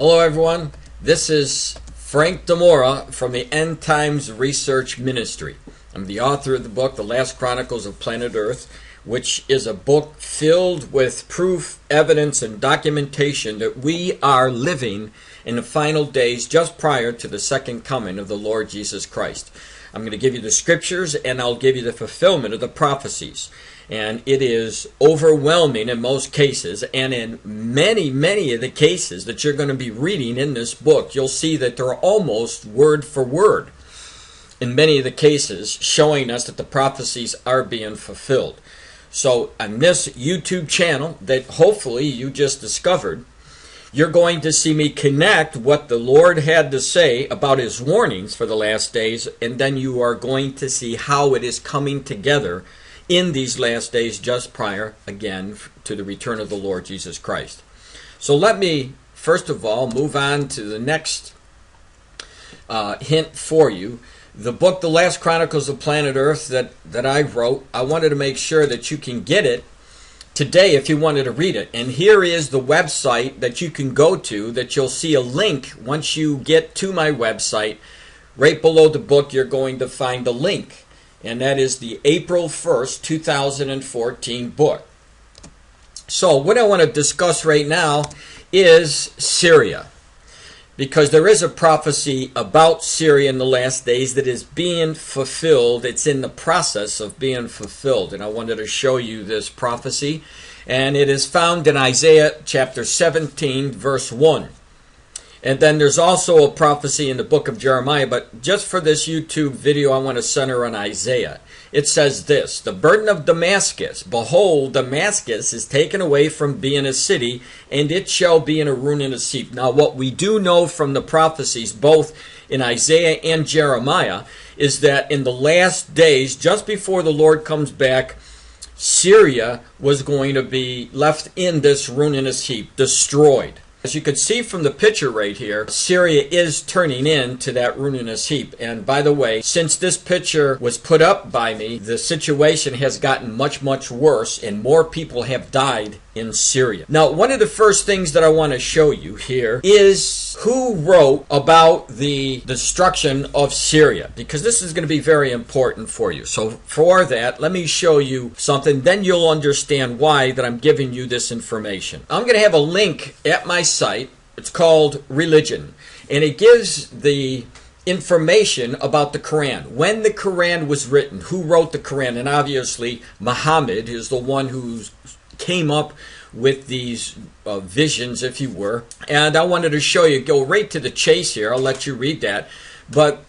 Hello everyone, this is Frank DiMora from the End Times Research Ministry. I'm the author of the book, The Last Chronicles of Planet Earth, which is a book filled with proof, evidence, and documentation that we are living in the final days just prior to the second coming of the Lord Jesus Christ. I'm going to give you the scriptures and I'll give you the fulfillment of the prophecies. And it is overwhelming in most cases, and in many of the cases that you're going to be reading in this book, you'll see that they're almost word for word in many of the cases, showing us that the prophecies are being fulfilled. So on this YouTube channel that hopefully you just discovered, you're going to see me connect what the Lord had to say about His warnings for the last days, and then you are going to see how it is coming together in these last days just prior, again, to the return of the Lord Jesus Christ. So let me, first of all, move on to the next hint for you. The book, The Last Chronicles of Planet Earth, that I wrote, I wanted to make sure that you can get it today if you wanted to read it. And here is the website that you can go to, that you'll see a link once you get to my website. Right below the book, you're going to find a link. And that is the April 1st, 2014 book. So what I want to discuss right now is Syria. Because there is a prophecy about Syria in the last days that is being fulfilled. It's in the process of being fulfilled. And I wanted to show you this prophecy. And it is found in Isaiah chapter 17, verse 1. And then there's also a prophecy in the book of Jeremiah, but just for this YouTube video, I want to center on Isaiah. It says this: the burden of Damascus, behold, Damascus is taken away from being a city, and it shall be in a ruinous heap. Now, what we do know from the prophecies, both in Isaiah and Jeremiah, is that in the last days, just before the Lord comes back, Syria was going to be left in this ruinous heap, destroyed. As you can see from the picture right here, Syria is turning into that ruinous heap. And by the way, since this picture was put up by me, the situation has gotten much worse, and more people have died in Syria. Now, one of the first things that I want to show you here is who wrote about the destruction of Syria, because this is going to be very important for you. So for that, let me show you something, then you'll understand why that I'm giving you this information. I'm going to have a link at my site. It's called Religion, and it gives the information about the Quran, when the Quran was written, who wrote the Quran, and obviously Muhammad is the one who came up with these visions, if you were. And I wanted to show you, go right to the chase here, I'll let you read that. But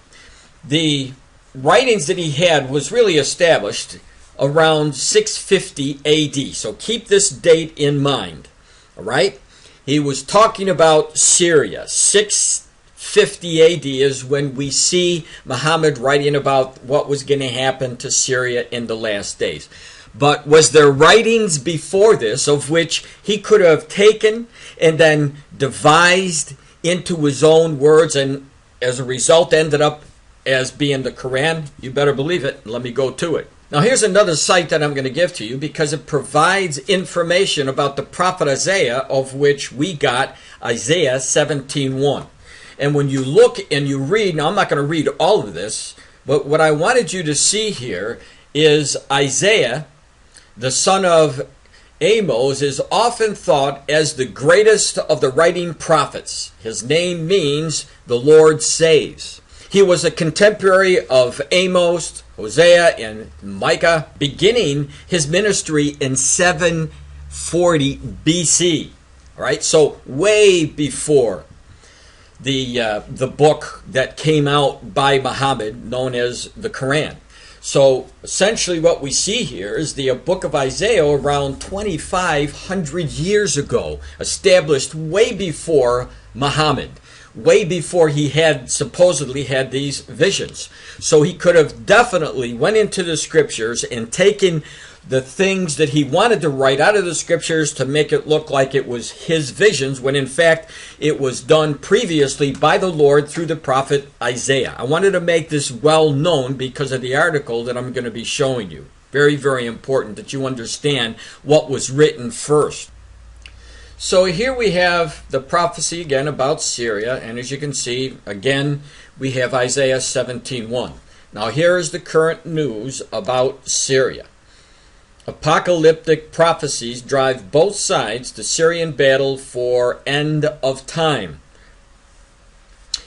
the writings that he had was really established around 650 AD. So keep this date in mind, all right? He was talking about Syria. 650 AD is when we see Muhammad writing about what was going to happen to Syria in the last days. But was there writings before this of which he could have taken and then devised into his own words, and as a result ended up as being the Quran? You better believe it. Let me go to it. Now here's another site that I'm going to give to you because it provides information about the prophet Isaiah, of which we got Isaiah 17:1. And when you look and you read, now I'm not going to read all of this, but what I wanted you to see here is Isaiah, the son of Amos, is often thought as the greatest of the writing prophets. His name means the Lord saves. He was a contemporary of Amos, Hosea, and Micah, beginning his ministry in 740 BC. All right, so way before the book that came out by Muhammad, known as the Quran. So essentially what we see here is the book of Isaiah around 2,500 years ago, established way before Muhammad, way before he had supposedly had these visions. So he could have definitely went into the scriptures and taken the things that he wanted to write out of the scriptures to make it look like it was his visions, when in fact it was done previously by the Lord through the prophet Isaiah. I wanted to make this well known because of the article that I'm going to be showing you. Very important that you understand what was written first. So here we have the prophecy again about Syria, and as you can see, again, we have Isaiah 17:1. Now here is the current news about Syria. Apocalyptic prophecies drive both sides to Syrian battle for end of time.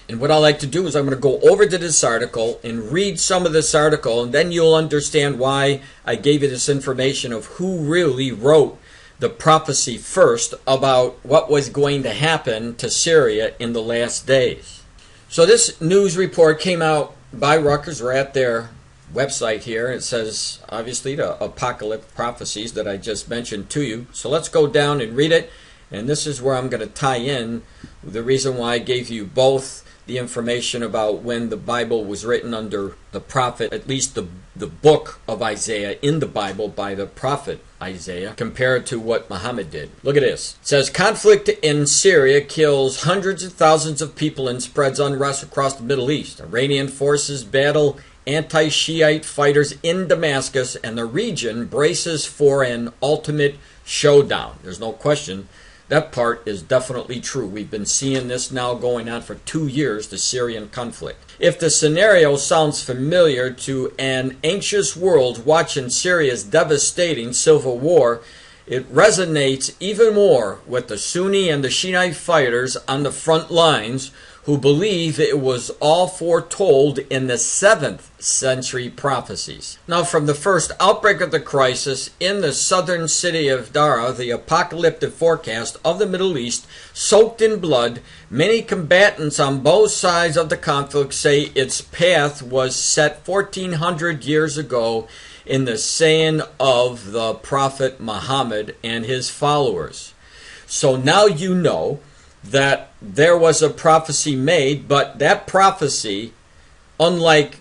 And what I like to do is I'm going to go over to this article and read some of this article, and then you'll understand why I gave you this information of who really wrote the prophecy first about what was going to happen to Syria in the last days. So this news report came out by Rutgers. We're at their website here. It says, obviously, the apocalyptic prophecies that I just mentioned to you. So let's go down and read it. And this is where I'm going to tie in the reason why I gave you both the information about when the Bible was written under the prophet, at least the book of Isaiah in the Bible by the prophet Isaiah, compared to what Muhammad did. Look at this. It says, conflict in Syria kills hundreds of thousands of people and spreads unrest across the Middle East. Iranian forces battle anti-Shiite fighters in Damascus, and the region braces for an ultimate showdown. There's no question. That part is definitely true. We've been seeing this now going on for 2 years, the Syrian conflict. If the scenario sounds familiar to an anxious world watching Syria's devastating civil war, it resonates even more with the Sunni and the Shiite fighters on the front lines who believe it was all foretold in the 7th century prophecies. Now, from the first outbreak of the crisis in the southern city of Dara, the apocalyptic forecast of the Middle East, soaked in blood, many combatants on both sides of the conflict say its path was set 1400 years ago in the saying of the Prophet Muhammad and his followers. So now you know that there was a prophecy made, but that prophecy, unlike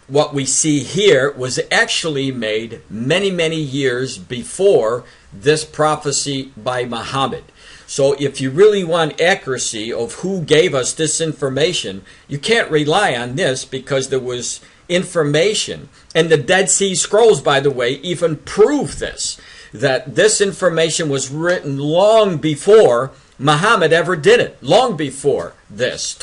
what we see here, was actually made many, many years before this prophecy by Muhammad. So if you really want accuracy of who gave us this information, you can't rely on this, because there was information. And the Dead Sea Scrolls, by the way, even prove this, that this information was written long before Muhammad ever did it, long before this,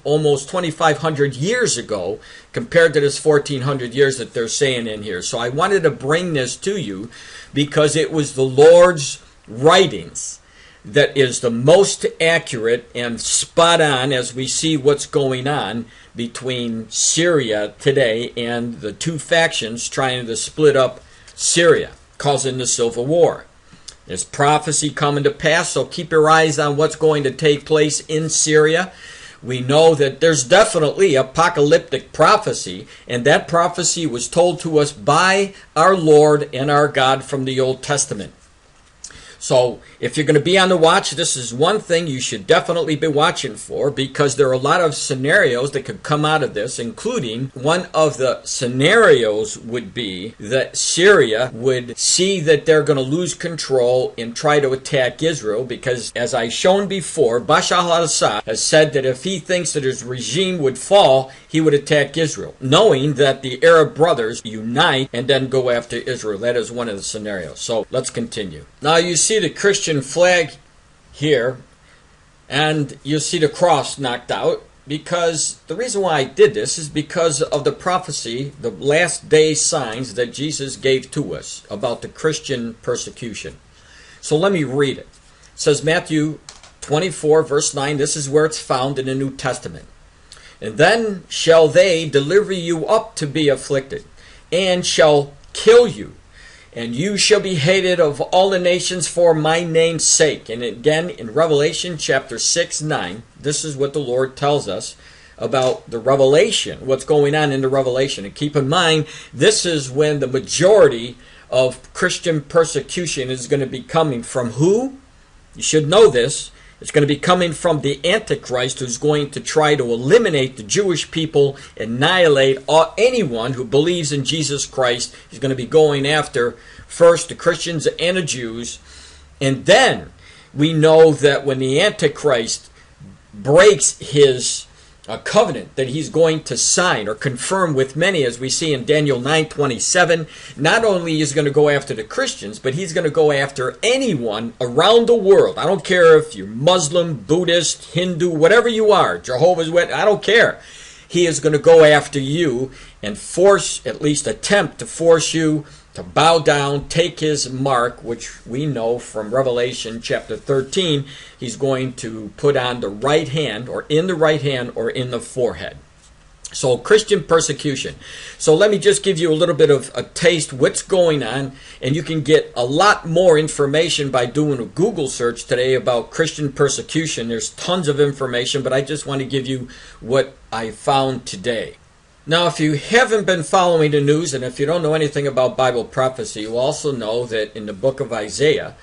almost 2,500 years ago, compared to this 1,400 years that they're saying in here. So I wanted to bring this to you because it was the Lord's writings that is the most accurate and spot on as we see what's going on between Syria today and the two factions trying to split up Syria, causing the civil war. There's prophecy coming to pass, so keep your eyes on what's going to take place in Syria. We know that there's definitely apocalyptic prophecy, and that prophecy was told to us by our Lord and our God from the Old Testament. So if you're going to be on the watch, this is one thing you should definitely be watching for, because there are a lot of scenarios that could come out of this, including one of the scenarios would be that Syria would see that they're going to lose control and try to attack Israel, because as I've shown before, Bashar al-Assad has said that if he thinks that his regime would fall, he would attack Israel, knowing that the Arab brothers unite and then go after Israel. That is one of the scenarios. So let's continue. Now you see the Christian flag here, and you see the cross knocked out, because the reason why I did this is because of the prophecy, the last day signs that Jesus gave to us about the Christian persecution. So let me read it. It says Matthew 24 verse 9, this is where it's found in the New Testament. And then shall they deliver you up to be afflicted, and shall kill you, and you shall be hated of all the nations for my name's sake. And again, in Revelation chapter 6:9, this is what the Lord tells us about the revelation, what's going on in the revelation. And keep in mind, this is when the majority of Christian persecution is going to be coming from who? You should know this. It's going to be coming from the Antichrist, who's going to try to eliminate the Jewish people, annihilate anyone who believes in Jesus Christ. He's going to be going after first the Christians and the Jews. And then we know that when the Antichrist breaks his a covenant that he's going to sign or confirm with many, as we see in Daniel 9:27. Not only is he going to go after the Christians, but he's going to go after anyone around the world. I don't care if you're Muslim, Buddhist, Hindu, whatever you are, Jehovah's Witness, I don't care. He is going to go after you and force, at least attempt to force you to bow down, take his mark, which we know from Revelation chapter 13, he's going to put on the right hand, or in the right hand, or in the forehead. So Christian persecution. So let me just give you a little bit of a taste what's going on, and you can get a lot more information by doing a Google search today about Christian persecution. There's tons of information, but I just want to give you what I found today. Now, if you haven't been following the news, and if you don't know anything about Bible prophecy, you also know that in the book of Isaiah,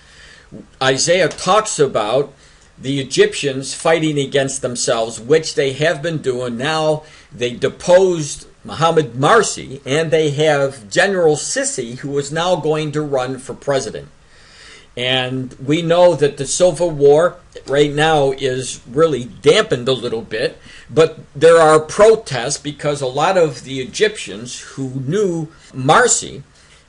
Isaiah talks about the Egyptians fighting against themselves, which they have been doing. Now they deposed Muhammad Morsi, and they have General Sisi, who is now going to run for president. And we know that the Civil War right now is really dampened a little bit, but there are protests because a lot of the Egyptians who knew Morsi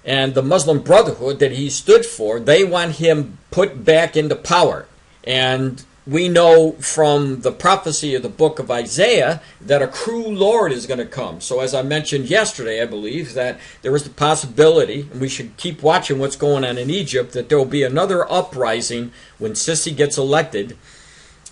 and the Muslim Brotherhood that he stood for, they want him put back into power. And we know from the prophecy of the book of Isaiah that a cruel Lord is going to come. So as I mentioned yesterday, I believe that there is the possibility, and we should keep watching what's going on in Egypt, that there will be another uprising when Sisi gets elected.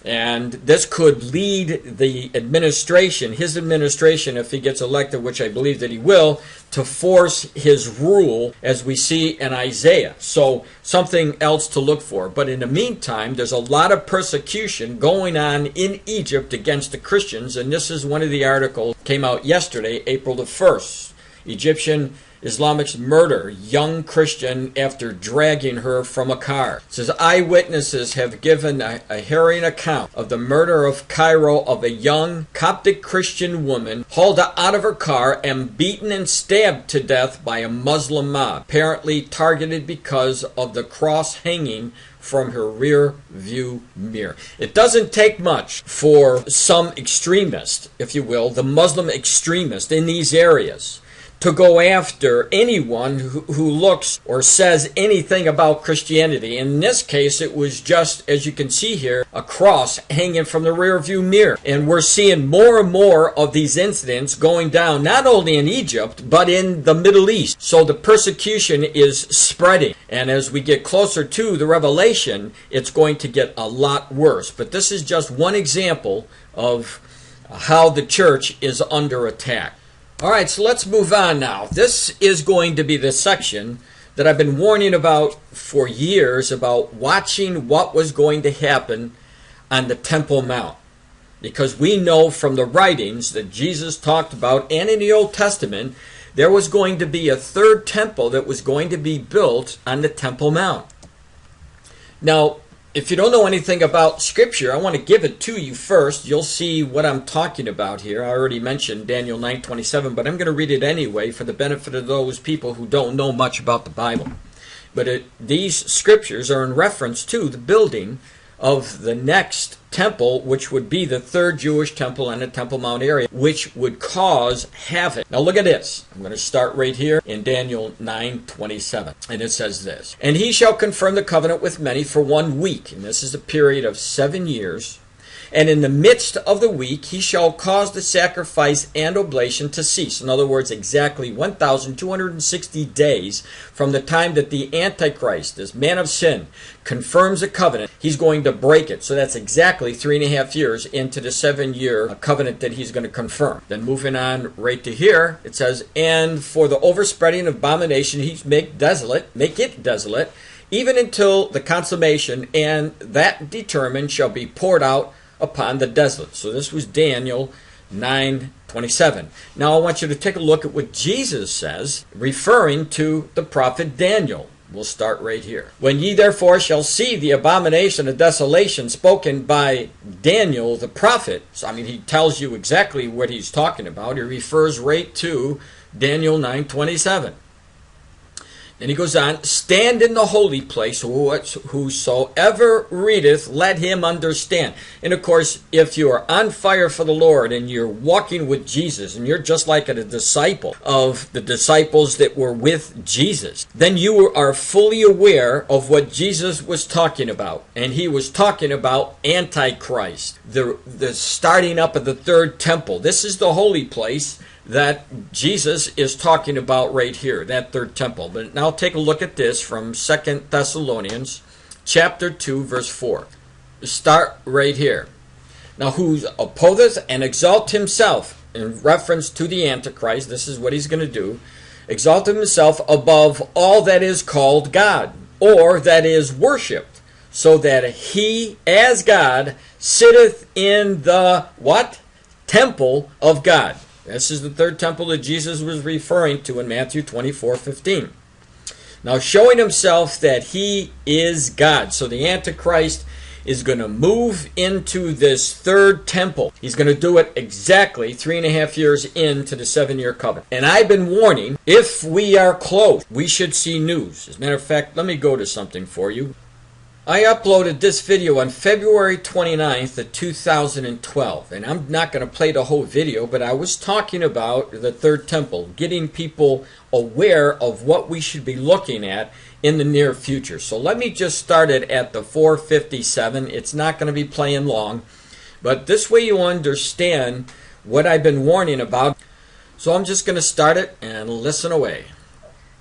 And this could lead the administration, his administration, if he gets elected, which I believe that he will, to force his rule, as we see in Isaiah. So something else to look for. But in the meantime, there's a lot of persecution going on in Egypt against the Christians. And this is one of the articles that came out yesterday, April the 1st. Egyptian Islamists murder young Christian after dragging her from a car. It says eyewitnesses have given a harrowing account of the murder of Cairo of a young Coptic Christian woman hauled out of her car and beaten and stabbed to death by a Muslim mob, apparently targeted because of the cross hanging from her rear view mirror. It doesn't take much for some extremist, if you will, the Muslim extremist in these areas, to go after anyone who looks or says anything about Christianity. In this case, it was just, as you can see here, a cross hanging from the rear view mirror. And we're seeing more and more of these incidents going down, not only in Egypt, but in the Middle East. So the persecution is spreading. And as we get closer to the Revelation, it's going to get a lot worse. But this is just one example of how the church is under attack. All right, so let's move on now. This is going to be the section that I've been warning about for years, about watching what was going to happen on the Temple Mount. Because we know from the writings that Jesus talked about, and in the Old Testament, there was going to be a third temple that was going to be built on the Temple Mount. Now, if you don't know anything about Scripture, I want to give it to you first. You'll see what I'm talking about here. I already mentioned Daniel 9:27, but I'm going to read it anyway for the benefit of those people who don't know much about the Bible. But these Scriptures are in reference to the building of the next temple, which would be the third Jewish temple on the Temple Mount area, which would cause havoc. Now look at this. I'm going to start right here in Daniel 9:27. And it says this: "And he shall confirm the covenant with many for 1 week." And this is a period of 7 years. "And in the midst of the week he shall cause the sacrifice and oblation to cease." In other words, exactly 1,260 days from the time that the Antichrist, this man of sin, confirms a covenant, he's going to break it. So that's exactly 3.5 years into the 7-year covenant that he's going to confirm. Then moving on right to here, it says, "And for the overspreading of abomination he make it desolate, even until the consummation, and that determined shall be poured out upon the desolate." So this was Daniel 9:27. Now I want you to take a look at what Jesus says, referring to the prophet Daniel. We'll start right here. "When ye therefore shall see the abomination of desolation spoken by Daniel the prophet," so he tells you exactly what he's talking about. He refers right to Daniel 9:27. And he goes on, stand in the holy place, whosoever readeth, let him understand. And of course, if you are on fire for the Lord and you're walking with Jesus, and you're just like a disciple of the disciples that were with Jesus, then you are fully aware of what Jesus was talking about. And he was talking about Antichrist, the starting up of the third temple. This is the holy place that Jesus is talking about right here, that third temple. But now take a look at this from 2 Thessalonians chapter 2, verse 4. Start right here. Now, who opposeth and exalt himself, in reference to the Antichrist, this is what he's going to do, exalt himself above all that is called God, or that is worshipped, so that he, as God, sitteth in the, what? Temple of God. This is the third temple that Jesus was referring to in Matthew 24:15. Now, showing himself that he is God. So the Antichrist is going to move into this third temple. He's going to do it exactly 3.5 years into the 7-year covenant. And I've been warning, if we are close, we should see news. As a matter of fact, let me go to something for you. I uploaded this video on February 29th of 2012, and I'm not going to play the whole video, but I was talking about the third temple, getting people aware of what we should be looking at in the near future. So let me just start it at the 4:57. It's not going to be playing long, but this way you understand what I've been warning about. So I'm just going to start it and listen away.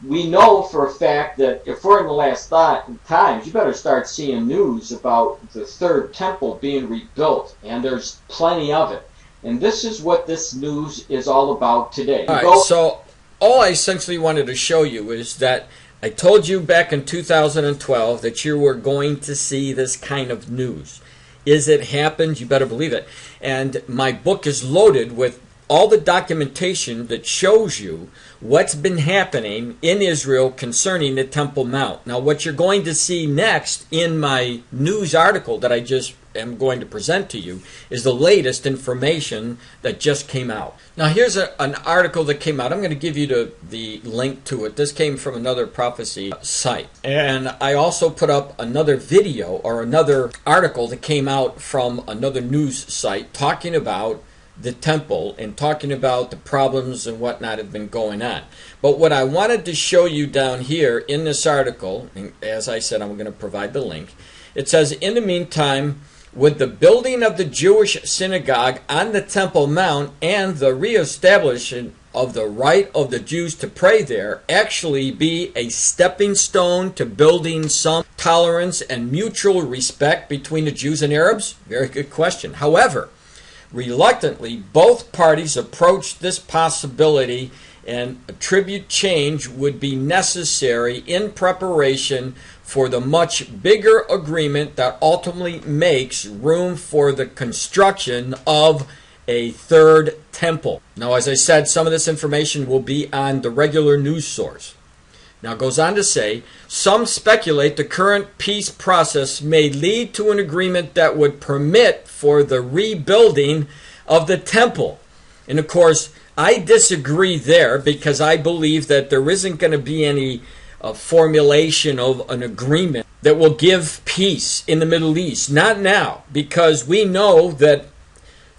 We know for a fact that if we're in the last times, you better start seeing news about the third temple being rebuilt, and there's plenty of it. And this is what this news is all about today. All right, so all I essentially wanted to show you is that I told you back in 2012 that you were going to see this kind of news. Is it happened? You better believe it. And my book is loaded with all the documentation that shows you what's been happening in Israel concerning the Temple Mount. Now, what you're going to see next in my news article that I just am going to present to you is the latest information that just came out. Now, here's an article that came out. I'm going to give you the link to it. This came from another prophecy site. And I also put up another video or another article that came out from another news site talking about the temple and talking about the problems and whatnot have been going on. But what I wanted to show you down here in this article, and as I said, I'm going to provide the link. It says, in the meantime, would the building of the Jewish synagogue on the Temple Mount and the reestablishment of the right of the Jews to pray there actually be a stepping stone to building some tolerance and mutual respect between the Jews and Arabs? Very good question. However, reluctantly, both parties approached this possibility and attribute change would be necessary in preparation for the much bigger agreement that ultimately makes room for the construction of a third temple. Now, as I said, some of this information will be on the regular news source. Now, it goes on to say, some speculate the current peace process may lead to an agreement that would permit for the rebuilding of the temple. And of course, I disagree there because I believe that there isn't going to be any formulation of an agreement that will give peace in the Middle East. Not now, because we know that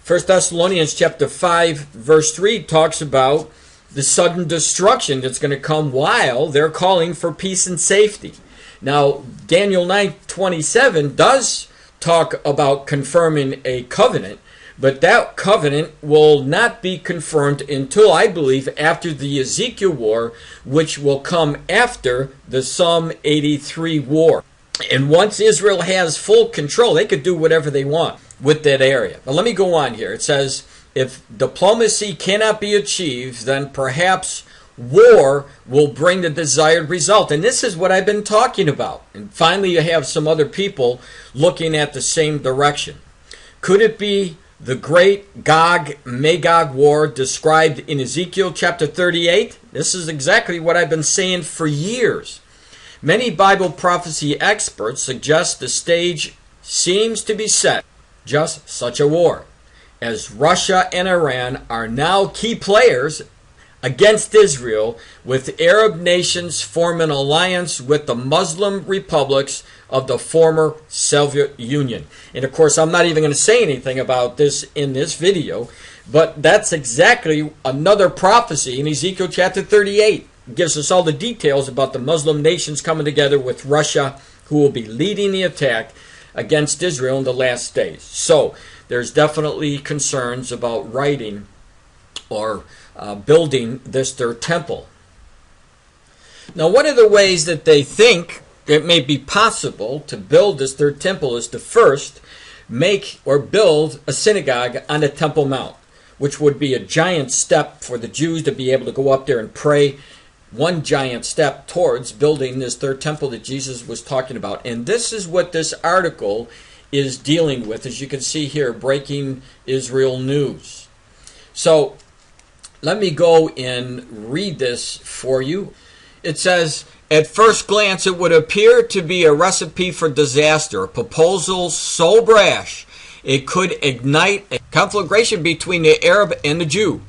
1 Thessalonians chapter 5, verse 3 talks about the sudden destruction that's going to come while they're calling for peace and safety. Now, Daniel 9:27 does talk about confirming a covenant, but that covenant will not be confirmed until, I believe, after the Ezekiel war, which will come after the Psalm 83 war. And once Israel has full control, they could do whatever they want with that area. Now, let me go on here. It says, if diplomacy cannot be achieved, then perhaps war will bring the desired result. And this is what I've been talking about. And finally, you have some other people looking at the same direction. Could it be the great Gog-Magog war described in Ezekiel chapter 38? This is exactly what I've been saying for years. Many Bible prophecy experts suggest the stage seems to be set, just such a war, as Russia and Iran are now key players against Israel, with Arab nations form an alliance with the Muslim republics of the former Soviet Union. And of course, I'm not even going to say anything about this in this video, but that's exactly another prophecy in Ezekiel chapter 38. It gives us all the details about the Muslim nations coming together with Russia, who will be leading the attack against Israel in the last days. So there's definitely concerns about writing or building this third temple. Now, one of the ways that they think it may be possible to build this third temple is to first make or build a synagogue on the Temple Mount, which would be a giant step for the Jews to be able to go up there and pray. One giant step towards building this third temple that Jesus was talking about. And this is what this article is dealing with, as you can see here, Breaking Israel News. So let me go and read this for you. It says, at first glance, it would appear to be a recipe for disaster, a proposal so brash it could ignite a conflagration between the Arab and the Jew.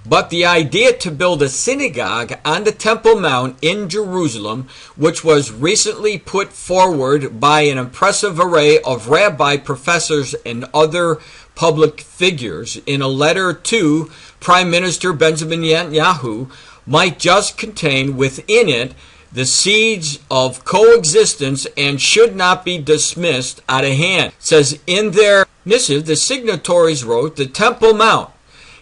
But the idea to build a synagogue on the Temple Mount in Jerusalem, which was recently put forward by an impressive array of rabbi, professors, and other public figures in a letter to Prime Minister Benjamin Netanyahu, might just contain within it the seeds of coexistence and should not be dismissed out of hand. It says in their missive, the signatories wrote, the Temple Mount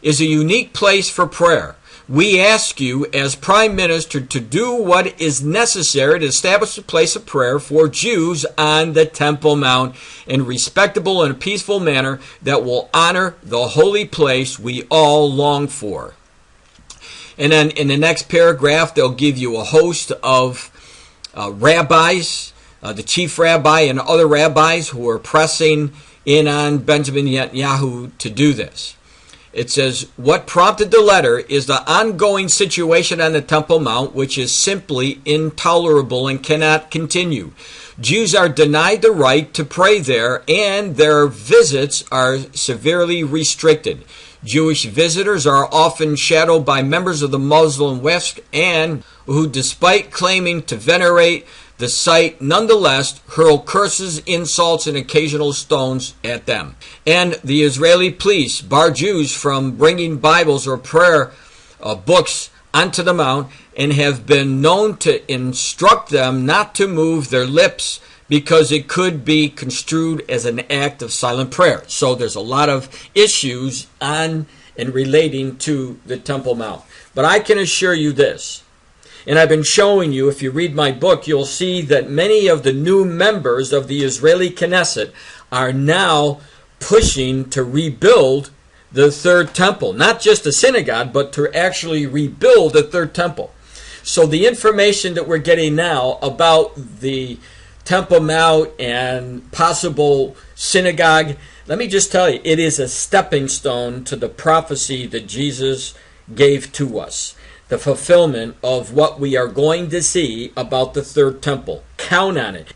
is a unique place for prayer. We ask you as Prime Minister to do what is necessary to establish a place of prayer for Jews on the Temple Mount in a respectable and peaceful manner that will honor the holy place we all long for. And then in the next paragraph, they'll give you a host of rabbis, the chief rabbi and other rabbis who are pressing in on Benjamin Netanyahu to do this. It says, what prompted the letter is the ongoing situation on the Temple Mount, which is simply intolerable and cannot continue. Jews are denied the right to pray there, and their visits are severely restricted. Jewish visitors are often shadowed by members of the Muslim West, and who, despite claiming to venerate the site, nonetheless hurl curses, insults, and occasional stones at them. And the Israeli police bar Jews from bringing Bibles or prayer books onto the mount, and have been known to instruct them not to move their lips because it could be construed as an act of silent prayer. So there's a lot of issues on and relating to the Temple Mount. But I can assure you this, and I've been showing you, if you read my book, you'll see that many of the new members of the Israeli Knesset are now pushing to rebuild the third temple. Not just a synagogue, but to actually rebuild the third temple. So the information that we're getting now about the Temple Mount and possible synagogue, let me just tell you, it is a stepping stone to the prophecy that Jesus gave to us. The fulfillment of what we are going to see about the third temple. Count on it.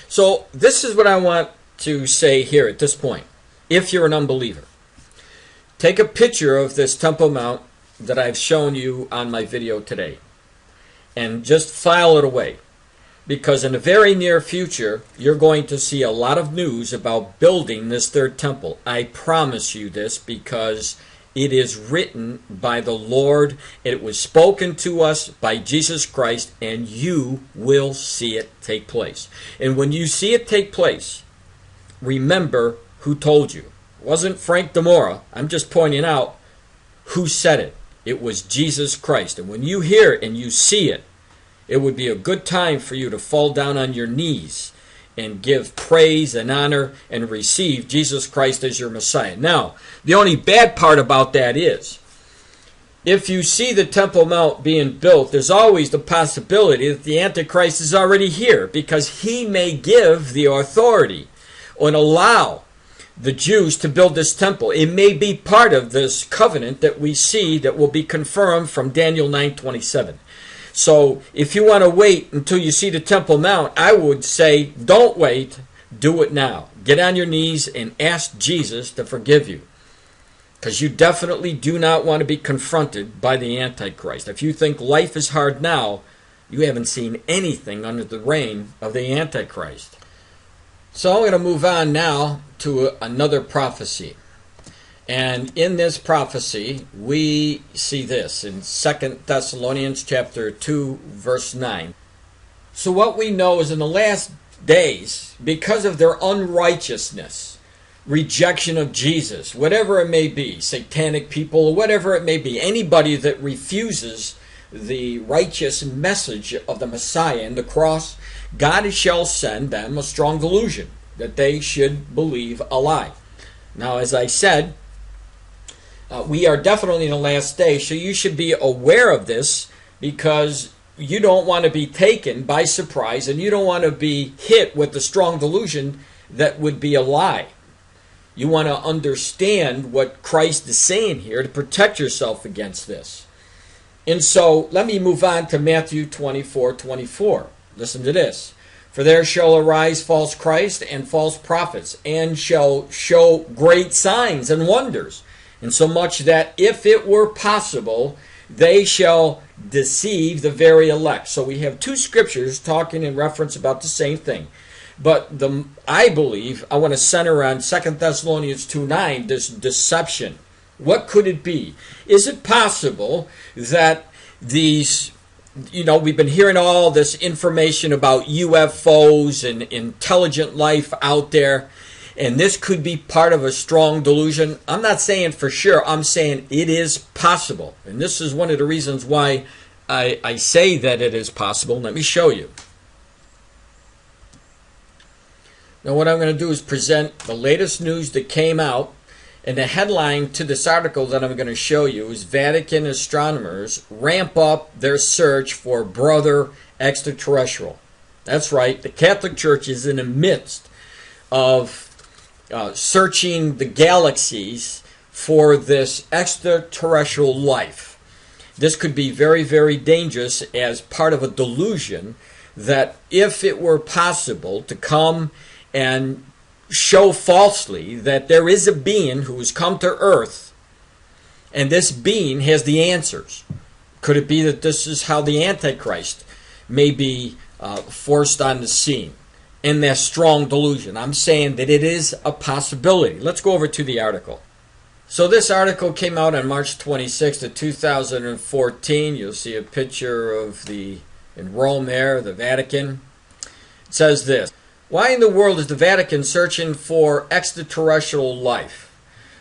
So this is what I want to say here at this point. If you're an unbeliever, take a picture of this Temple Mount that I've shown you on my video today and just file it away. Because in the very near future, you're going to see a lot of news about building this third temple. I promise you this, because it is written by the Lord. It was spoken to us by Jesus Christ, and you will see it take place. And when you see it take place, remember who told you. It wasn't Frank DiMora. I'm just pointing out who said it. It was Jesus Christ. And when you hear it and you see it, it would be a good time for you to fall down on your knees and give praise and honor and receive Jesus Christ as your Messiah. Now, the only bad part about that is, if you see the Temple Mount being built, there's always the possibility that the Antichrist is already here, because he may give the authority and allow the Jews to build this temple. It may be part of this covenant that we see that will be confirmed from Daniel 9:27. So if you want to wait until you see the Temple Mount, I would say don't wait, do it now. Get on your knees and ask Jesus to forgive you. because you definitely do not want to be confronted by the Antichrist. If you think life is hard now, you haven't seen anything under the reign of the Antichrist. So I'm going to move on now to another prophecy. And in this prophecy, we see this in 2 Thessalonians chapter 2, verse 9. So what we know is in the last days, because of their unrighteousness, rejection of Jesus, whatever it may be, satanic people, or whatever it may be, anybody that refuses the righteous message of the Messiah and the cross, God shall send them a strong delusion that they should believe a lie. Now, as I said, we are definitely in the last day, so you should be aware of this, because you don't want to be taken by surprise, and you don't want to be hit with the strong delusion that would be a lie. You want to understand what Christ is saying here to protect yourself against this. And so let me move on to Matthew 24:24. Listen to this. For there shall arise false Christ and false prophets, and shall show great signs and wonders, insomuch that if it were possible, they shall deceive the very elect. So we have two scriptures talking in reference about the same thing. But I believe I want to center on 2 Thessalonians 2:9, this deception. What could it be? Is it possible that these, we've been hearing all this information about UFOs and intelligent life out there, and this could be part of a strong delusion? I'm not saying for sure. I'm saying it is possible. And this is one of the reasons why I say that it is possible. Let me show you. Now what I'm going to do is present the latest news that came out. And the headline to this article that I'm going to show you is Vatican astronomers ramp up their search for brother extraterrestrial. That's right. The Catholic Church is in the midst of searching the galaxies for this extraterrestrial life. This could be very, very dangerous as part of a delusion that if it were possible to come and show falsely that there is a being who has come to earth, and this being has the answers. Could it be that this is how the Antichrist may be forced on the scene in that strong delusion? I'm saying that it is a possibility. Let's go over to the article. So this article came out on March 26th of 2014. You'll see a picture of in Rome there, the Vatican. It says this. Why in the world is the Vatican searching for extraterrestrial life?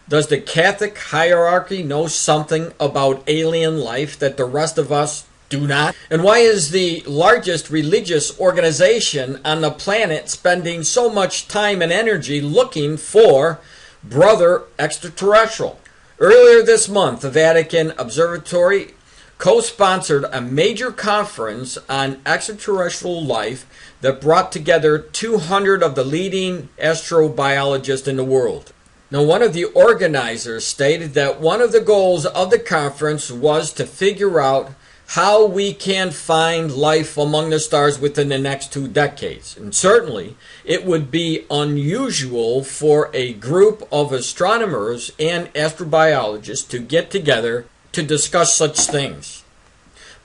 Does the Catholic hierarchy know something about alien life that the rest of us do not? And why is the largest religious organization on the planet spending so much time and energy looking for brother extraterrestrial? Earlier this month, the Vatican Observatory co-sponsored a major conference on extraterrestrial life that brought together 200 of the leading astrobiologists in the world. Now, one of the organizers stated that one of the goals of the conference was to figure out how we can find life among the stars within the next 2 decades. And certainly, it would be unusual for a group of astronomers and astrobiologists to get together to discuss such things.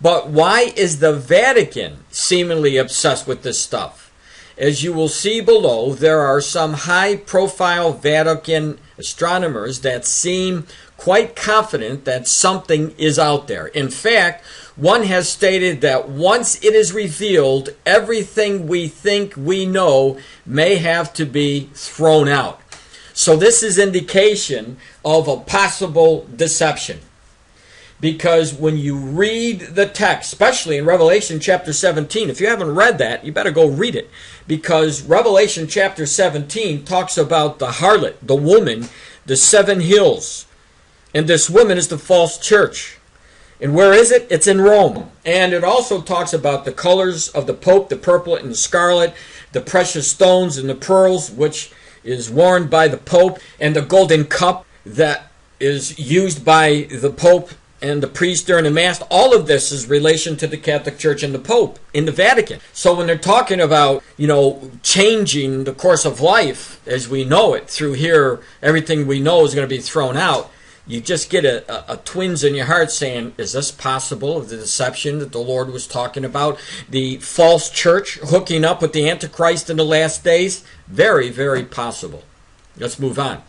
But why is the Vatican seemingly obsessed with this stuff? As you will see below, there are some high-profile Vatican astronomers that seem quite confident that something is out there. In fact, one has stated that once it is revealed, everything we think we know may have to be thrown out. So this is indication of a possible deception. Because when you read the text, especially in Revelation chapter 17, if you haven't read that, you better go read it. Because Revelation chapter 17 talks about the harlot, the woman, the 7 hills. And this woman is the false church. And where is it? It's in Rome. And it also talks about the colors of the Pope, the purple and the scarlet, the precious stones and the pearls, which is worn by the Pope, and the golden cup that is used by the Pope and the priest during the Mass. All of this is relation to the Catholic Church and the Pope in the Vatican. So when they're talking about, changing the course of life as we know it, through here, everything we know is going to be thrown out, you just get a twinge in your heart saying, is this possible? The deception that the Lord was talking about, the false church hooking up with the Antichrist in the last days? Very, very possible. Let's move on.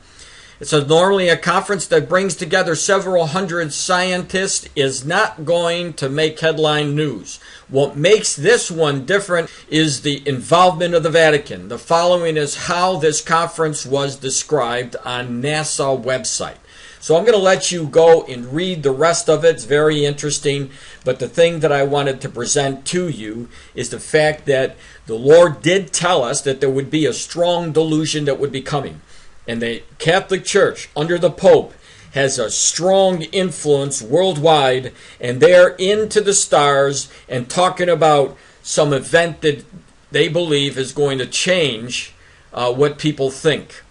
It says, normally a conference that brings together several hundred scientists is not going to make headline news. What makes this one different is the involvement of the Vatican. The following is how this conference was described on NASA website. So I'm going to let you go and read the rest of it. It's very interesting. But the thing that I wanted to present to you is the fact that the Lord did tell us that there would be a strong delusion that would be coming. And the Catholic Church, under the Pope, has a strong influence worldwide. And they're into the stars and talking about some event that they believe is going to change what people think.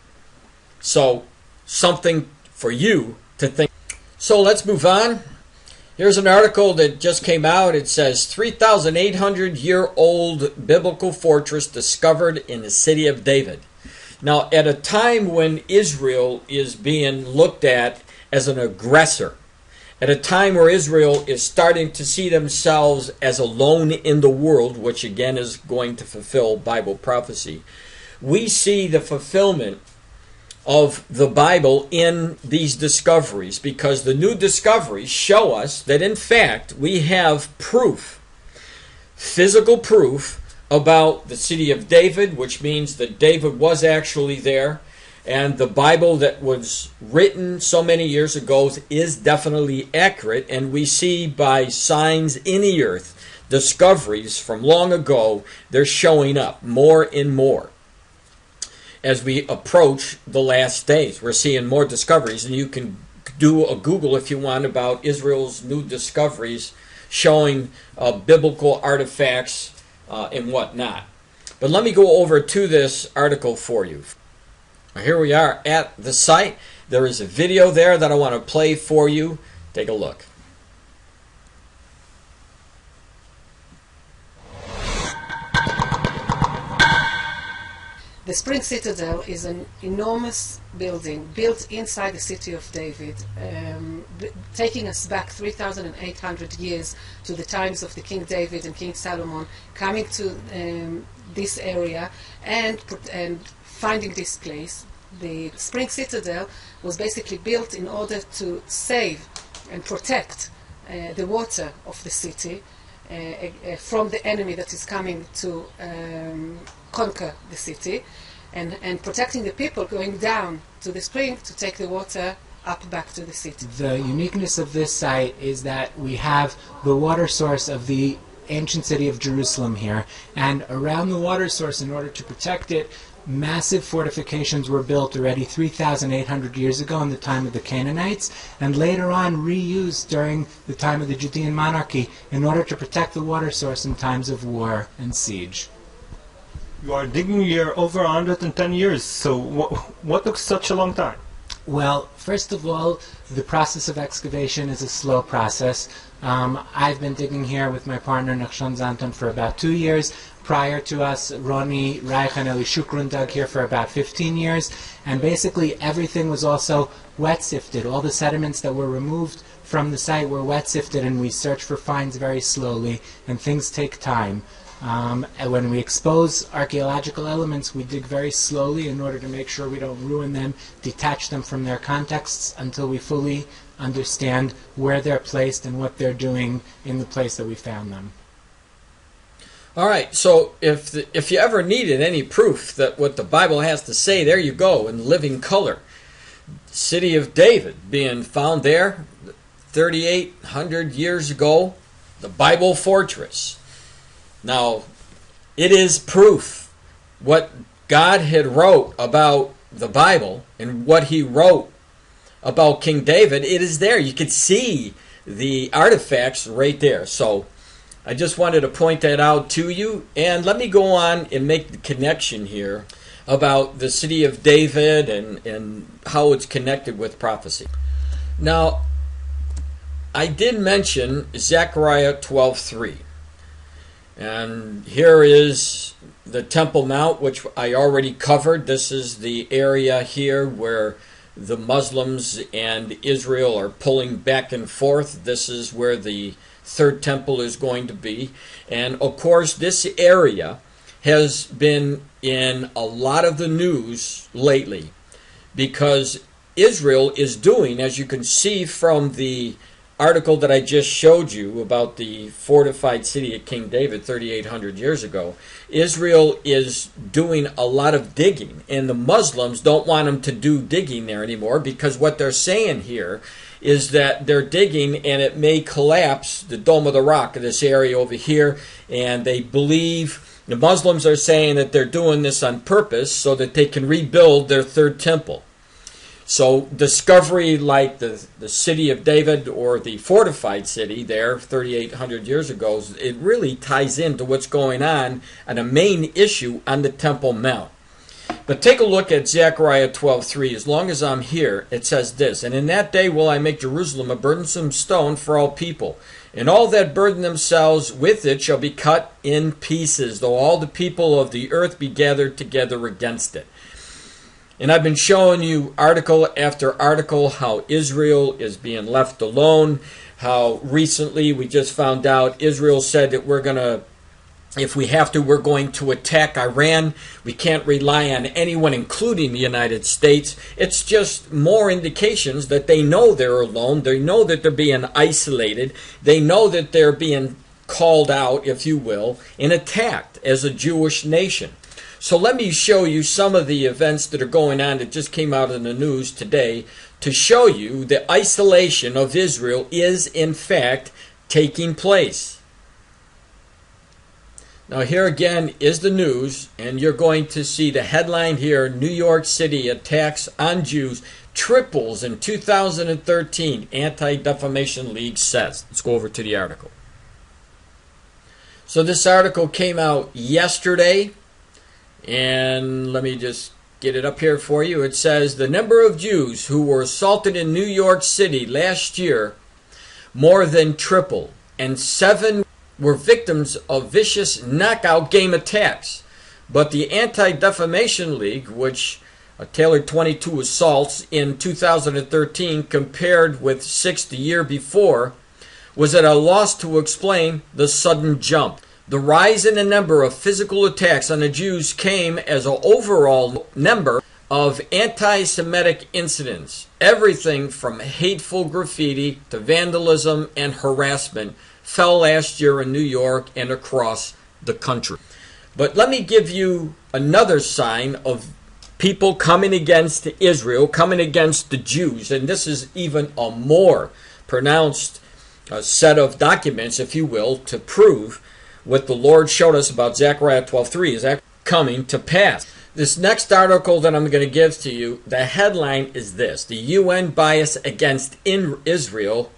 So, something for you to think. So, let's move on. Here's an article that just came out. It says, 3,800-year-old biblical fortress discovered in the city of David. Now, at a time when Israel is being looked at as an aggressor, at a time where Israel is starting to see themselves as alone in the world, which again is going to fulfill Bible prophecy, we see the fulfillment of the Bible in these discoveries, because the new discoveries show us that in fact we have proof, physical proof, about the city of David, which means that David was actually there, and the Bible that was written so many years ago is definitely accurate, and we see by signs in the earth, discoveries from long ago, they're showing up more and more. As we approach the last days, we're seeing more discoveries, and you can do a Google if you want about Israel's new discoveries showing biblical artifacts and whatnot. But let me go over to this article for you. Here we are at the site. There is a video there that I want to play for you. Take a look. The Spring Citadel is an enormous building built inside the city of David, taking us back 3,800 years to the times of the King David and King Solomon, coming to this area and finding this place. The Spring Citadel was basically built in order to save and protect the water of the city from the enemy that is coming to conquer the city, and protecting the people going down to the spring to take the water up back to the city. The uniqueness of this site is that we have the water source of the ancient city of Jerusalem here, and around the water source, in order to protect it, massive fortifications were built already 3,800 years ago in the time of the Canaanites, and later on reused during the time of the Judean monarchy in order to protect the water source in times of war and siege. You are digging here over 110 years, so what took such a long time? Well, first of all, the process of excavation is a slow process. I've been digging here with my partner Nachshon Zanton for about 2 years. Prior to us, Roni Reich and Eli Shukrun dug here for about 15 years, and basically everything was also wet sifted. All the sediments that were removed from the site were wet sifted, and we search for finds very slowly, and things take time. And when we expose archaeological elements, we dig very slowly in order to make sure we don't ruin them, detach them from their contexts until we fully understand where they're placed and what they're doing in the place that we found them. All right, so if you ever needed any proof that what the Bible has to say, there you go, in living color. City of David being found there 3,800 years ago, the Bible fortress. Now, it is proof. What God had wrote about the Bible and what he wrote about King David, it is there. You could see the artifacts right there. So I just wanted to point that out to you. And let me go on and make the connection here about the city of David and how it's connected with prophecy. Now, I did mention Zechariah 12:3. And here is the Temple Mount, which I already covered. This is the area here where the Muslims and Israel are pulling back and forth. This is where the third temple is going to be. And of course, this area has been in a lot of the news lately because Israel is doing, as you can see from the article that I just showed you about the fortified city of King David 3,800 years ago, Israel is doing a lot of digging, and the Muslims don't want them to do digging there anymore because what they're saying here is that they're digging and it may collapse the Dome of the Rock in this area over here, and they believe, the Muslims are saying that they're doing this on purpose so that they can rebuild their third temple. So discovery like the city of David or the fortified city there 3,800 years ago, it really ties into what's going on a main issue on the Temple Mount. But take a look at Zechariah 12:3. As long as I'm here, it says this, "And in that day will I make Jerusalem a burdensome stone for all people, and all that burden themselves with it shall be cut in pieces, though all the people of the earth be gathered together against it." And I've been showing you article after article how Israel is being left alone, how recently we just found out Israel said that we're going to, if we have to, we're going to attack Iran. We can't rely on anyone, including the United States. It's just more indications that they know they're alone. They know that they're being isolated. They know that they're being called out, if you will, and attacked as a Jewish nation. So let me show you some of the events that are going on that just came out in the news today to show you the isolation of Israel is in fact taking place. Now here again is the news, and you're going to see the headline here, New York City attacks on Jews triples in 2013, Anti-Defamation League says. Let's go over to the article. So this article came out yesterday. And let me just get it up here for you. It says, the number of Jews who were assaulted in New York City last year more than tripled, and 7 were victims of vicious knockout game attacks. But the Anti-Defamation League, which tailored 22 assaults in 2013 compared with 6 the year before, was at a loss to explain the sudden jump. The rise in the number of physical attacks on the Jews came as an overall number of anti-Semitic incidents. Everything from hateful graffiti to vandalism and harassment fell last year in New York and across the country. But let me give you another sign of people coming against Israel, coming against the Jews, and this is even a more pronounced set of documents, if you will, to prove what the Lord showed us about Zechariah 12:3 is actually coming to pass. This next article that I'm going to give to you, the headline is this: the UN bias against Israel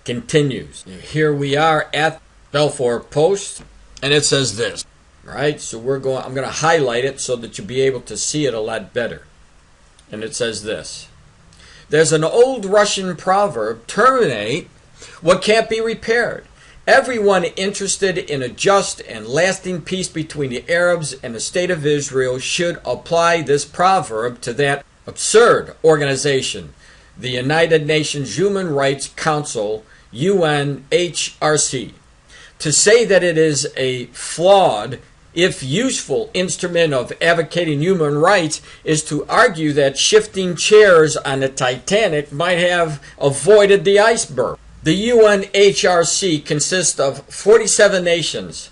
continues. Here we are at Balfour Post, and it says this. All right, so I'm going to highlight it so that you'll be able to see it a lot better. And it says this: there's an old Russian proverb, terminate what can't be repaired. Everyone interested in a just and lasting peace between the Arabs and the State of Israel should apply this proverb to that absurd organization, the United Nations Human Rights Council, UNHRC. To say that it is a flawed, if useful, instrument of advocating human rights is to argue that shifting chairs on the Titanic might have avoided the iceberg. The UNHRC consists of 47 nations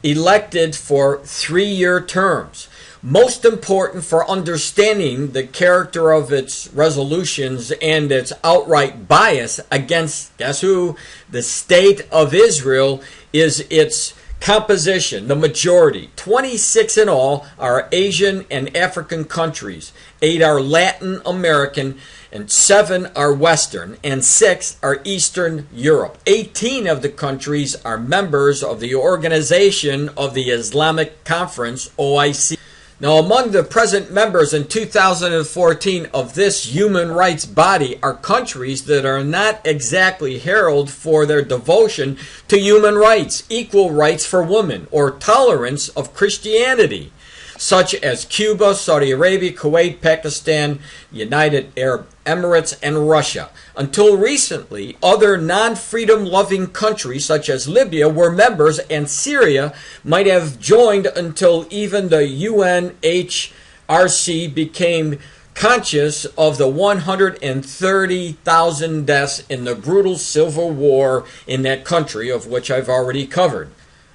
elected for 3-year terms. Most important for understanding the character of its resolutions and its outright bias against, guess who? The State of Israel is its composition. The majority, 26 in all, are Asian and African countries. 8 are Latin American, and 7 are Western, and 6 are Eastern Europe. 18 of the countries are members of the Organization of the Islamic Conference, OIC. Now, among the present members in 2014 of this human rights body are countries that are not exactly heralded for their devotion to human rights, equal rights for women, or tolerance of Christianity, such as Cuba, Saudi Arabia, Kuwait, Pakistan, United Arab Emirates, and Russia. Until recently, other non-freedom-loving countries such as Libya were members, and Syria might have joined until even the UNHRC became conscious of the 130,000 deaths in the brutal civil war in that country, of which I've already covered.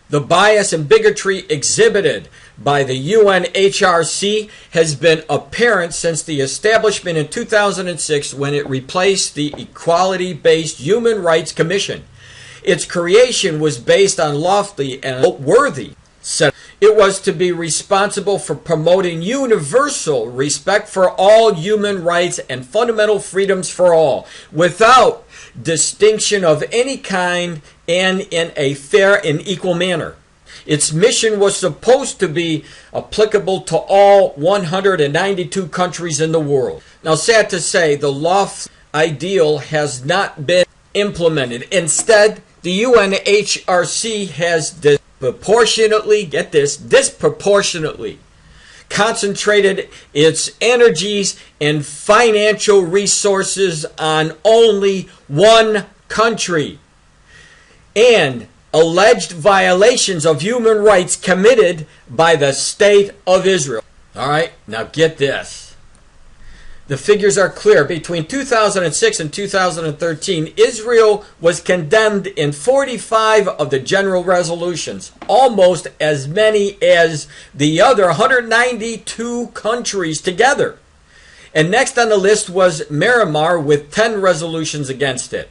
The bias and bigotry exhibited by the UNHRC has been apparent since the establishment in 2006, when it replaced the Equality-Based Human Rights Commission. Its creation was based on lofty and noteworthy set. It was to be responsible for promoting universal respect for all human rights and fundamental freedoms for all, without distinction of any kind and in a fair and equal manner. Its mission was supposed to be applicable to all 192 countries in the world. Now, sad to say, the lofty ideal has not been implemented. Instead, the UNHRC has disproportionately concentrated its energies and financial resources on only one country, and alleged violations of human rights committed by the State of Israel. All right, now get this. The figures are clear. Between 2006 and 2013, Israel was condemned in 45 of the general resolutions, almost as many as the other 192 countries together. And next on the list was Myanmar with 10 resolutions against it.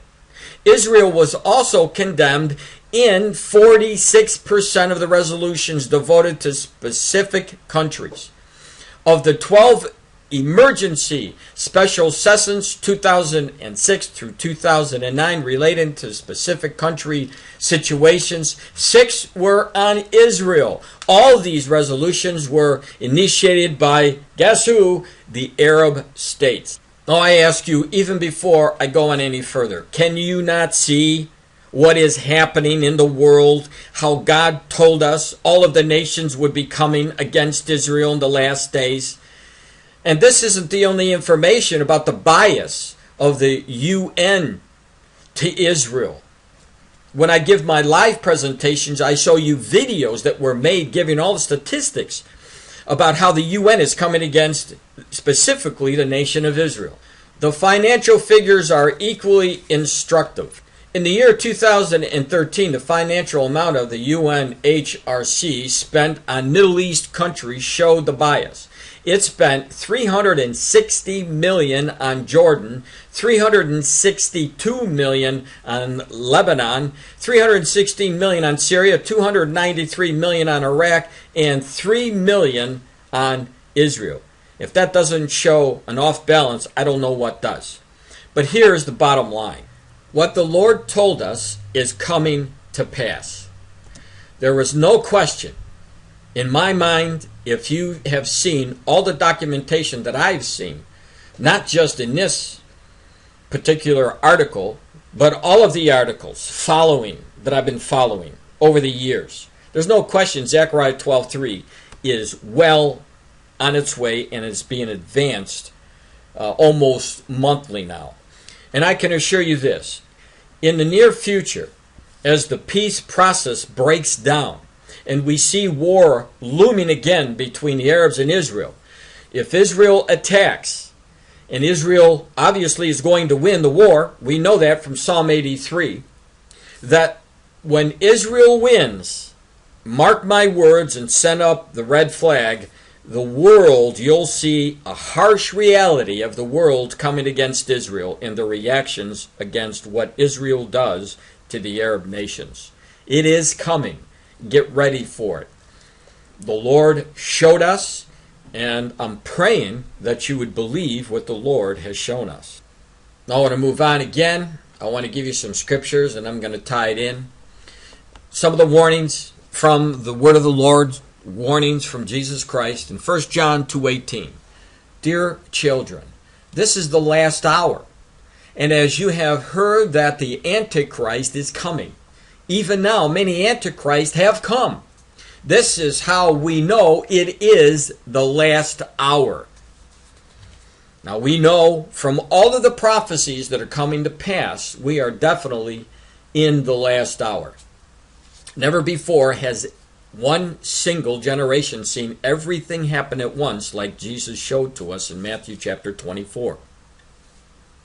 Israel was also condemned in 46% of the resolutions devoted to specific countries. Of the 12 emergency special sessions 2006 through 2009 relating to specific country situations, 6 were on Israel. All these resolutions were initiated by, guess who? The Arab states. Now I ask you, even before I go on any further, can you not see what is happening in the world? How God told us all of the nations would be coming against Israel in the last days? And this isn't the only information about the bias of the UN to Israel. When I give my live presentations, I show you videos that were made giving all the statistics about how the UN is coming against specifically the nation of Israel. The financial figures are equally instructive. In the year 2013, the financial amount of the UNHRC spent on Middle East countries showed the bias. It spent $360 million on Jordan, $362 million on Lebanon, $316 million on Syria, $293 million on Iraq, and $3 million on Israel. If that doesn't show an off balance, I don't know what does. But here's the bottom line. What the Lord told us is coming to pass. There is no question in my mind, if you have seen all the documentation that I've seen, not just in this particular article, but all of the articles that I've been following over the years, there's no question Zechariah 12:3 is well on its way and is being advanced almost monthly now. And I can assure you this, in the near future, as the peace process breaks down, and we see war looming again between the Arabs and Israel, if Israel attacks, and Israel obviously is going to win the war, we know that from Psalm 83, that when Israel wins, mark my words and send up the red flag, the world, you'll see a harsh reality of the world coming against Israel and the reactions against what Israel does to the Arab nations. It is coming. Get ready for it. The Lord showed us, and I'm praying that you would believe what the Lord has shown us. Now I want to move on again. I want to give you some scriptures, and I'm going to tie it in. Some of the warnings from the Word of the Lord, warnings from Jesus Christ in 1 John 2:18. Dear children, this is the last hour, and as you have heard that the Antichrist is coming, even now, many antichrists have come. This is how we know it is the last hour. Now we know from all of the prophecies that are coming to pass, we are definitely in the last hour. Never before has one single generation seen everything happen at once like Jesus showed to us in Matthew chapter 24.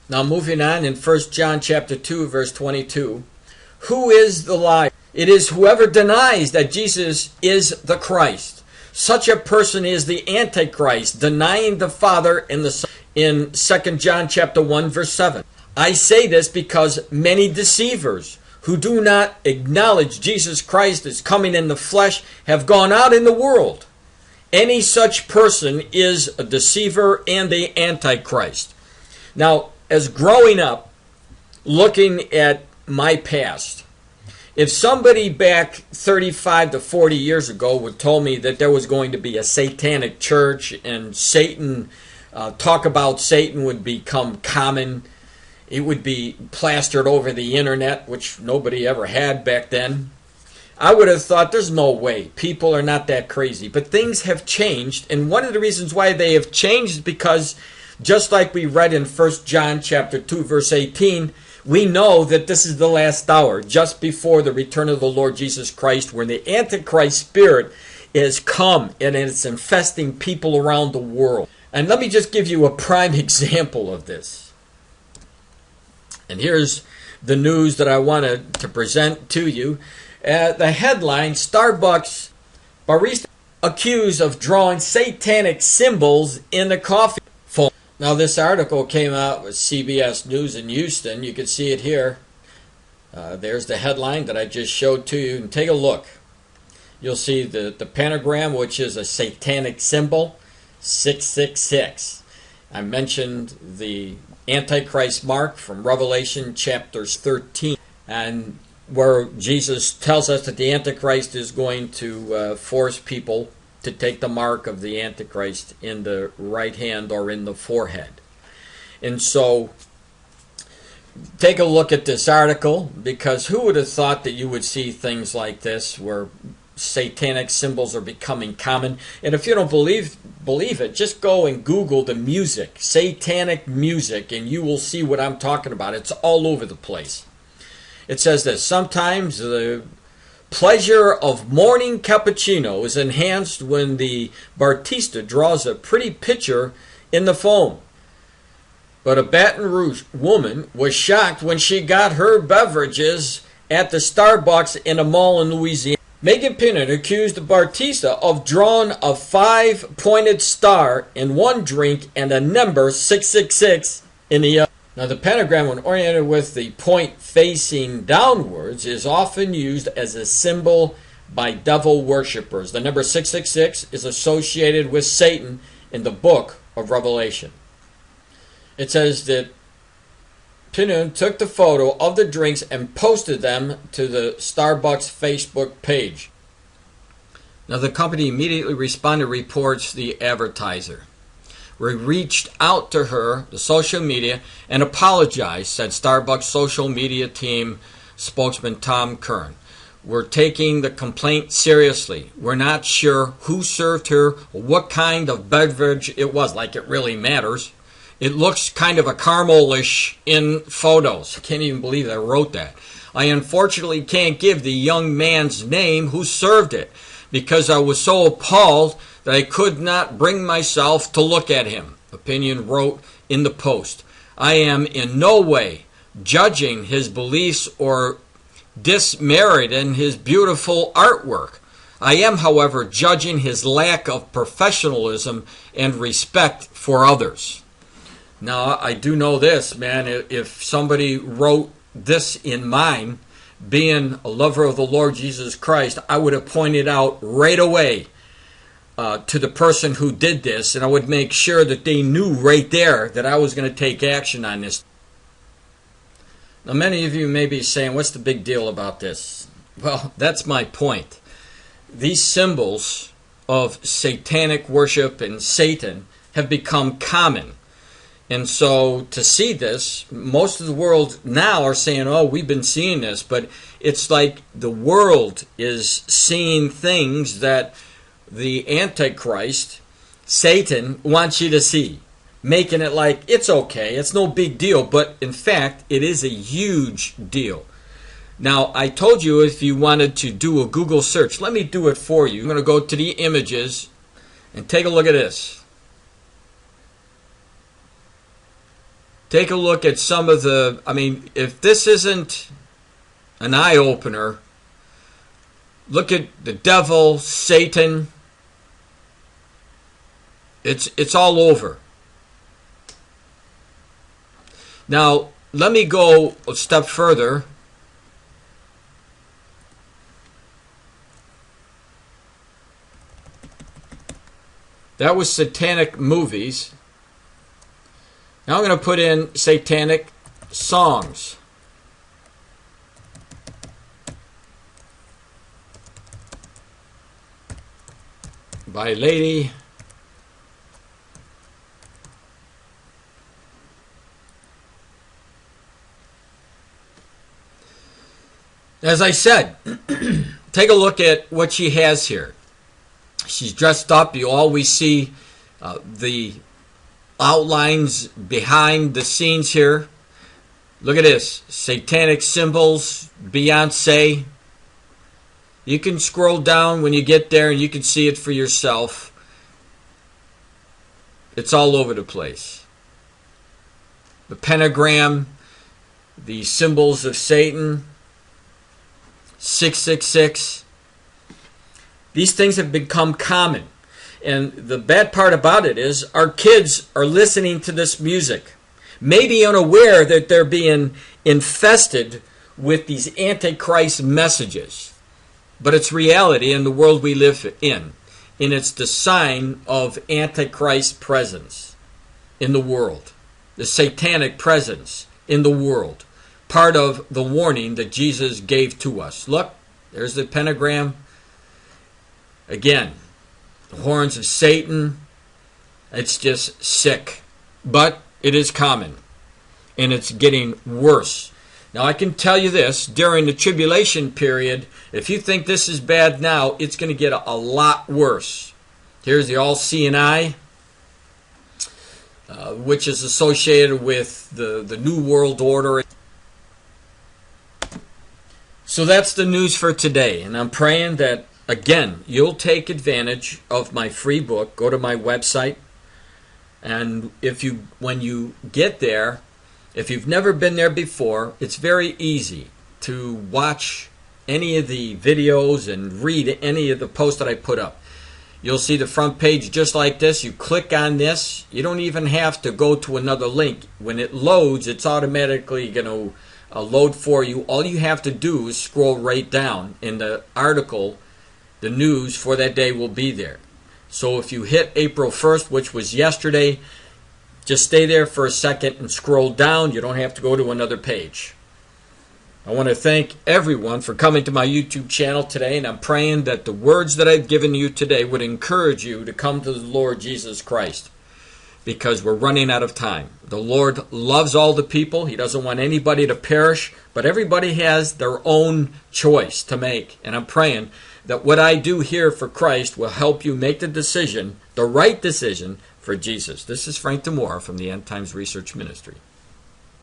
Now moving on in 1 John chapter 2 verse 22, who is the liar? It is whoever denies that Jesus is the Christ. Such a person is the Antichrist, denying the Father and the Son. In 2 John chapter 1 verse 7. I say this because many deceivers who do not acknowledge Jesus Christ as coming in the flesh have gone out in the world. Any such person is a deceiver and the Antichrist. Now, as growing up, looking at my past, if somebody back 35 to 40 years ago would told me that there was going to be a satanic church and Satan, talk about Satan would become common, it would be plastered over the internet, which nobody ever had back then, I would have thought there's no way. People are not that crazy. But things have changed, and one of the reasons why they have changed is because, just like we read in 1 John chapter 2 verse 18, we know that this is the last hour, just before the return of the Lord Jesus Christ, when the Antichrist spirit is come and it's infesting people around the world. And let me just give you a prime example of this. And here's the news that I wanted to present to you. The headline, Starbucks barista accused of drawing satanic symbols in the coffee foam. Now this article came out with CBS News in Houston. You can see it here. There's the headline that I just showed to you. And take a look. You'll see the pentagram, which is a satanic symbol, 666. I mentioned the Antichrist mark from Revelation chapters 13, and where Jesus tells us that the Antichrist is going to force people to take the mark of the Antichrist in the right hand or in the forehead. And so take a look at this article, because who would have thought that you would see things like this where satanic symbols are becoming common? And if you don't believe it, just go and Google the music, satanic music, and you will see what I'm talking about. It's all over the place. It says that sometimes the pleasure of morning cappuccino is enhanced when the barista draws a pretty picture in the foam. But a Baton Rouge woman was shocked when she got her beverages at the Starbucks in a mall in Louisiana. Megan Pinnon accused the barista of drawing a 5-pointed star in one drink and a number 666 in the other. Now the pentagram, when oriented with the point facing downwards, is often used as a symbol by devil worshippers. The number 666 is associated with Satan in the book of Revelation. It says that Pinun took the photo of the drinks and posted them to the Starbucks Facebook page. Now the company immediately responded, reports the advertiser. We reached out to her, the social media, and apologized, said Starbucks social media team spokesman Tom Kern. We're taking the complaint seriously. We're not sure who served her or what kind of beverage it was, like it really matters. It looks kind of a caramelish in photos. I can't even believe I wrote that. I unfortunately can't give the young man's name who served it, because I was so appalled that I could not bring myself to look at him, Opinion wrote in the post. I am in no way judging his beliefs or dismeriting his beautiful artwork. I am, however, judging his lack of professionalism and respect for others. Now, I do know this, man. If somebody wrote this in mine, being a lover of the Lord Jesus Christ, I would have pointed out right away to the person who did this, and I would make sure that they knew right there that I was going to take action on this. Now, many of you may be saying, what's the big deal about this? Well, that's my point. These symbols of satanic worship and Satan have become common. And so to see this, most of the world now are saying, oh, we've been seeing this. But it's like the world is seeing things that the Antichrist, Satan, wants you to see. making it like it's okay, it's no big deal, but in fact, it is a huge deal. Now, I told you if you wanted to do a Google search, let me do it for you. I'm going to go to the images and take a look at this. Take a look at some of the, I mean, if this isn't an eye-opener, look at the devil, Satan. It's all over. Now, let me go a step further. That was Satanic movies. Now I'm going to put in Satanic songs. By Lady. As I said, take a look at what she has here. She's dressed up. You always see the outlines behind the scenes here. Look at this. Satanic symbols, Beyonce. You can scroll down when you get there and you can see it for yourself. It's all over the place. The pentagram, the symbols of Satan, 666. These things have become common. And the bad part about it is our kids are listening to this music, maybe unaware that they're being infested with these Antichrist messages. But it's reality in the world we live in. And it's the sign of Antichrist presence in the world. The satanic presence in the world. Part of the warning that Jesus gave to us. Look, there's the pentagram. Again, the horns of Satan. It's just sick. But it is common. And it's getting worse. Now I can tell you this, during the tribulation period, if you think this is bad now, it's going to get a lot worse. Here's the all-seeing eye, which is associated with the New World Order. So that's the news for today. And I'm praying that, again, you'll take advantage of my free book. Go to my website. And when you get there, if you've never been there before, it's very easy to watch any of the videos and read any of the posts that I put up. You'll see the front page just like this. You click on this. You don't even have to go to another link. When it loads, it's automatically going to load for you. All you have to do is scroll right down, and the article, the news for that day will be there. So if you hit April 1st, which was yesterday, just stay there for a second and scroll down. You don't have to go to another page. I want to thank everyone for coming to my YouTube channel today, and I'm praying that the words that I've given you today would encourage you to come to the Lord Jesus Christ, because we're running out of time. The Lord loves all the people. He doesn't want anybody to perish, but everybody has their own choice to make. And I'm praying that what I do here for Christ will help you make the decision, the right decision, for Jesus. This is Frank DiMora from the End Times Research Ministry.